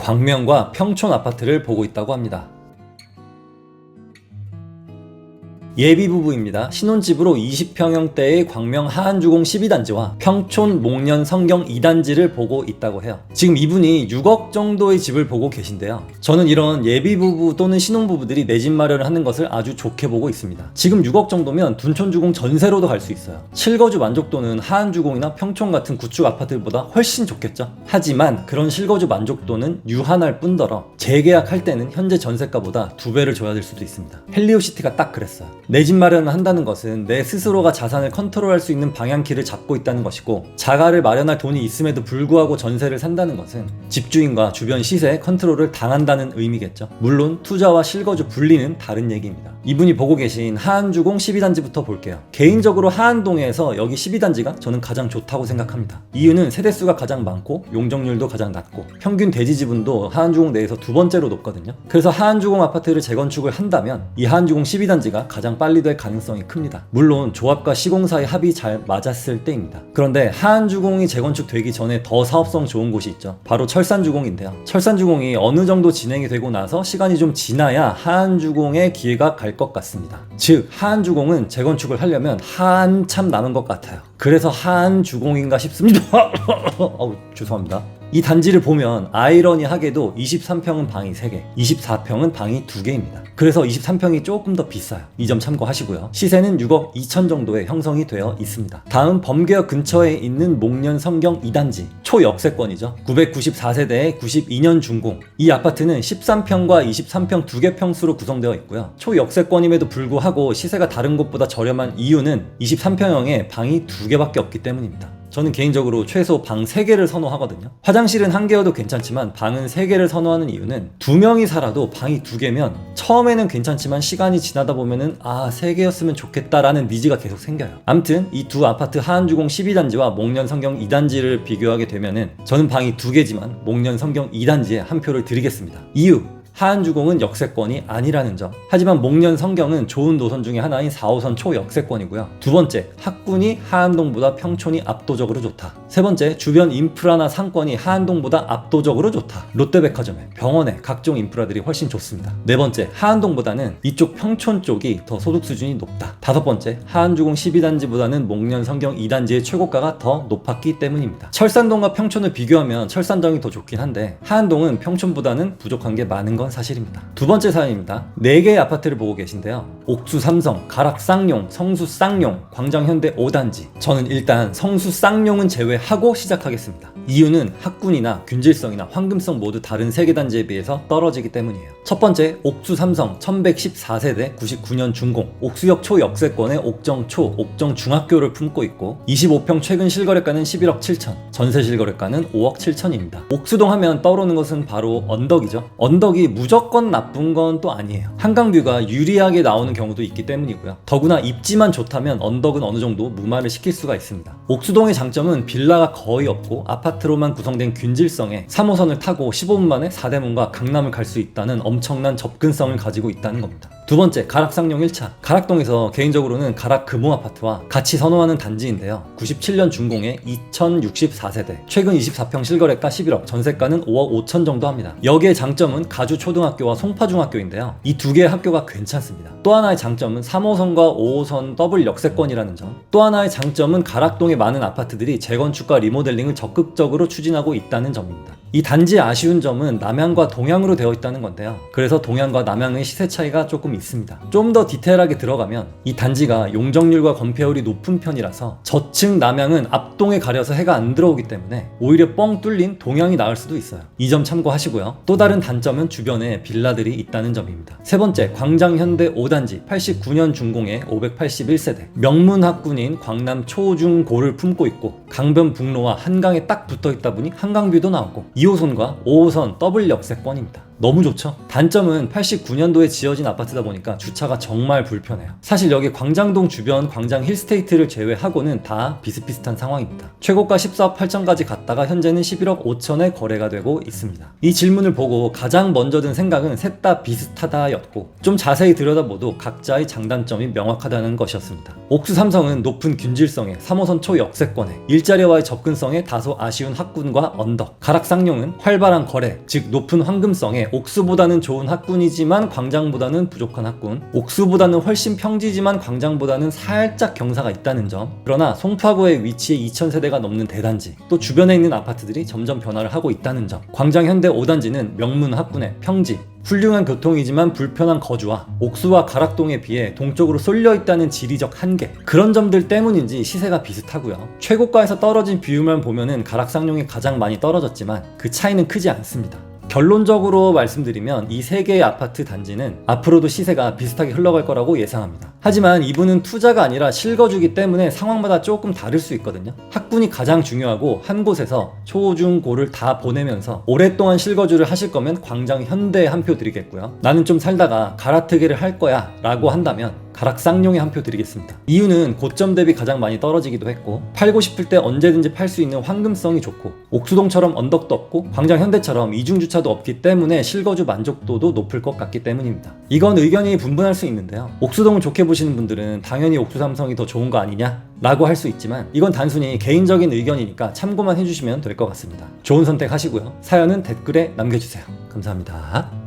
광명과 평촌 아파트를 보고 있다고 합니다. 예비 부부입니다. 신혼집으로 20평형대의 광명 하안주공 12단지와 평촌 목련 성경 2단지를 보고 있다고 해요. 지금 이분이 6억 정도의 집을 보고 계신데요. 저는 이런 예비 부부 또는 신혼부부들이 내 집 마련을 하는 것을 아주 좋게 보고 있습니다. 지금 6억 정도면 둔촌주공 전세로도 갈 수 있어요. 실거주 만족도는 하안주공이나 평촌 같은 구축 아파트보다 훨씬 좋겠죠. 하지만 그런 실거주 만족도는 유한할 뿐더러 재계약할 때는 현재 전세가보다 2배를 줘야 될 수도 있습니다. 헬리오시티가 딱 그랬어요. 내 집 마련을 한다는 것은 내 스스로가 자산을 컨트롤할 수 있는 방향키를 잡고 있다는 것이고, 자가를 마련할 돈이 있음에도 불구하고 전세를 산다는 것은 집주인과 주변 시세 컨트롤을 당한다는 의미겠죠. 물론 투자와 실거주 분리는 다른 얘기입니다. 이분이 보고 계신 하안주공 12단지부터 볼게요. 개인적으로 하안동에서 여기 12단지가 저는 가장 좋다고 생각합니다. 이유는 세대수가 가장 많고 용적률도 가장 낮고 평균 대지 지분도 하안주공 내에서 2번째로 높거든요. 그래서 하안주공 아파트를 재건축을 한다면 이 하안주공 12단지가 가장 빨리 될 가능성이 큽니다. 물론 조합과 시공사의 합이 잘 맞았을 때입니다. 그런데 하안주공이 재건축되기 전에 더 사업성 좋은 곳이 있죠. 바로 철산주공인데요. 철산주공이 어느 정도 진행이 되고 나서 시간이 좀 지나야 하안주공의 기회가 갈 것 같습니다. 즉 하안주공은 재건축을 하려면 한참 남은 것 같아요. 그래서 하안주공인가 싶습니다. 죄송합니다. 이 단지를 보면 아이러니하게도 23평은 방이 3개, 24평은 방이 2개입니다. 그래서 23평이 조금 더 비싸요. 이 점 참고하시고요. 시세는 6억 2천 정도에 형성이 되어 있습니다. 다음 범계역 근처에 있는 목련 성경 2단지, 초역세권이죠. 994세대의 92년 준공. 이 아파트는 13평과 23평 2개 평수로 구성되어 있고요. 초역세권임에도 불구하고 시세가 다른 곳보다 저렴한 이유는 23평형에 방이 2개밖에 없기 때문입니다. 저는 개인적으로 최소 방 3개를 선호하거든요. 화장실은 1개여도 괜찮지만 방은 3개를 선호하는 이유는 2명이 살아도 방이 2개면 처음에는 괜찮지만 시간이 지나다 보면은 3개였으면 좋겠다라는 니즈가 계속 생겨요. 암튼 이 두 아파트 하안주공 12단지와 목련 성경 2단지를 비교하게 되면은 저는 방이 2개지만 목련 성경 2단지에 한 표를 드리겠습니다. 이유! 하안주공은 역세권이 아니라는 점. 하지만 목련 성경은 좋은 노선 중에 하나인 4호선 초역세권이고요. 두 번째, 학군이 하안동보다 평촌이 압도적으로 좋다. 세 번째, 주변 인프라나 상권이 하안동보다 압도적으로 좋다. 롯데백화점에, 병원에 각종 인프라들이 훨씬 좋습니다. 네 번째, 하안동보다는 이쪽 평촌 쪽이 더 소득 수준이 높다. 다섯 번째, 하안주공 12단지보다는 목련 성경 2단지의 최고가가 더 높았기 때문입니다. 철산동과 평촌을 비교하면 철산동이 더 좋긴 한데 하안동은 평촌보다는 부족한 게 많은 건 사실입니다. 두 번째 사연입니다. 4개의 아파트를 보고 계신데요. 옥수 삼성, 가락 쌍용, 성수 쌍용, 광장 현대 5단지. 저는 일단 성수 쌍용은 제외하고 시작하겠습니다. 이유는 학군이나 균질성이나 황금성 모두 다른 3개 단지에 비해서 떨어지기 때문이에요. 첫 번째, 옥수 삼성 1114세대 99년 준공, 옥수역 초역세권의 옥정초, 옥정중학교를 품고 있고 25평 최근 실거래가는 11억 7천, 전세 실거래가는 5억 7천입니다. 옥수동 하면 떠오르는 것은 바로 언덕이죠. 언덕이 무조건 나쁜 건 또 아니에요. 한강뷰가 유리하게 나오는 경우도 있기 때문이고요. 더구나 입지만 좋다면 언덕은 어느 정도 무마를 시킬 수가 있습니다. 옥수동의 장점은 빌라가 거의 없고 아파트로만 구성된 균질성에 3호선을 타고 15분 만에 사대문과 강남을 갈 수 있다는 엄청난 접근성을 가지고 있다는 겁니다. 두 번째, 가락쌍용 1차. 가락동에서 개인적으로는 가락 금호아파트와 같이 선호하는 단지인데요. 97년 준공의 2064세대, 최근 24평 실거래가 11억, 전세가는 5억 5천 정도 합니다. 여기의 장점은 가주초등학교와 송파중학교인데요. 이 두 개의 학교가 괜찮습니다. 또 하나의 장점은 3호선과 5호선 더블 역세권이라는 점. 또 하나의 장점은 가락동의 많은 아파트들이 재건축과 리모델링을 적극적으로 추진하고 있다는 점입니다. 이 단지의 아쉬운 점은 남향과 동향으로 되어 있다는 건데요. 그래서 동향과 남향의 시세 차이가 조금 있습니다. 좀 더 디테일하게 들어가면 이 단지가 용적률과 건폐율이 높은 편이라서 저층 남향은 앞동에 가려서 해가 안 들어오기 때문에 오히려 뻥 뚫린 동향이 나을 수도 있어요. 이 점 참고하시고요. 또 다른 단점은 주변에 빌라들이 있다는 점입니다. 세 번째, 광장 현대 5단지 89년 준공의 581세대, 명문 학군인 광남 초중고를 품고 있고 강변북로와 한강에 딱 붙어 있다 보니 한강뷰도 나오고 2호선과 5호선 더블 역세권입니다. 너무 좋죠? 단점은 89년도에 지어진 아파트다 보니까 주차가 정말 불편해요. 사실 여기 광장동 주변 광장 힐스테이트를 제외하고는 다 비슷비슷한 상황입니다. 최고가 14억 8천까지 갔다가 현재는 11억 5천에 거래가 되고 있습니다. 이 질문을 보고 가장 먼저 든 생각은 셋 다 비슷하다였고, 좀 자세히 들여다봐도 각자의 장단점이 명확하다는 것이었습니다. 옥수 삼성은 높은 균질성에 3호선 초역세권에 일자리와의 접근성에 다소 아쉬운 학군과 언덕, 가락 쌍용은 활발한 거래, 즉 높은 황금성에 옥수보다는 좋은 학군이지만 광장보다는 부족한 학군, 옥수보다는 훨씬 평지지만 광장보다는 살짝 경사가 있다는 점, 그러나 송파구의 위치에 2000세대가 넘는 대단지, 또 주변에 있는 아파트들이 점점 변화를 하고 있다는 점, 광장 현대 5단지는 명문 학군의 평지, 훌륭한 교통이지만 불편한 거주와 옥수와 가락동에 비해 동쪽으로 쏠려 있다는 지리적 한계, 그런 점들 때문인지 시세가 비슷하고요. 최고가에서 떨어진 비율만 보면은 가락쌍용이 가장 많이 떨어졌지만 그 차이는 크지 않습니다. 결론적으로 말씀드리면 이 세 개의 아파트 단지는 앞으로도 시세가 비슷하게 흘러갈 거라고 예상합니다. 하지만 이분은 투자가 아니라 실거주기 때문에 상황마다 조금 다를 수 있거든요. 학군이 가장 중요하고 한 곳에서 초, 중, 고를 다 보내면서 오랫동안 실거주를 하실 거면 광장 현대에 한 표 드리겠고요. 나는 좀 살다가 갈아트기를 할 거야 라고 한다면 가락 쌍용에 한 표 드리겠습니다. 이유는 고점 대비 가장 많이 떨어지기도 했고, 팔고 싶을 때 언제든지 팔 수 있는 황금성이 좋고, 옥수동처럼 언덕도 없고 광장 현대처럼 이중주차도 없기 때문에 실거주 만족도도 높을 것 같기 때문입니다. 이건 의견이 분분할 수 있는데요. 옥수동을 좋게 보시는 분들은 당연히 옥수 삼성이 더 좋은 거 아니냐? 라고 할 수 있지만 이건 단순히 개인적인 의견이니까 참고만 해주시면 될 것 같습니다. 좋은 선택 하시고요. 사연은 댓글에 남겨주세요. 감사합니다.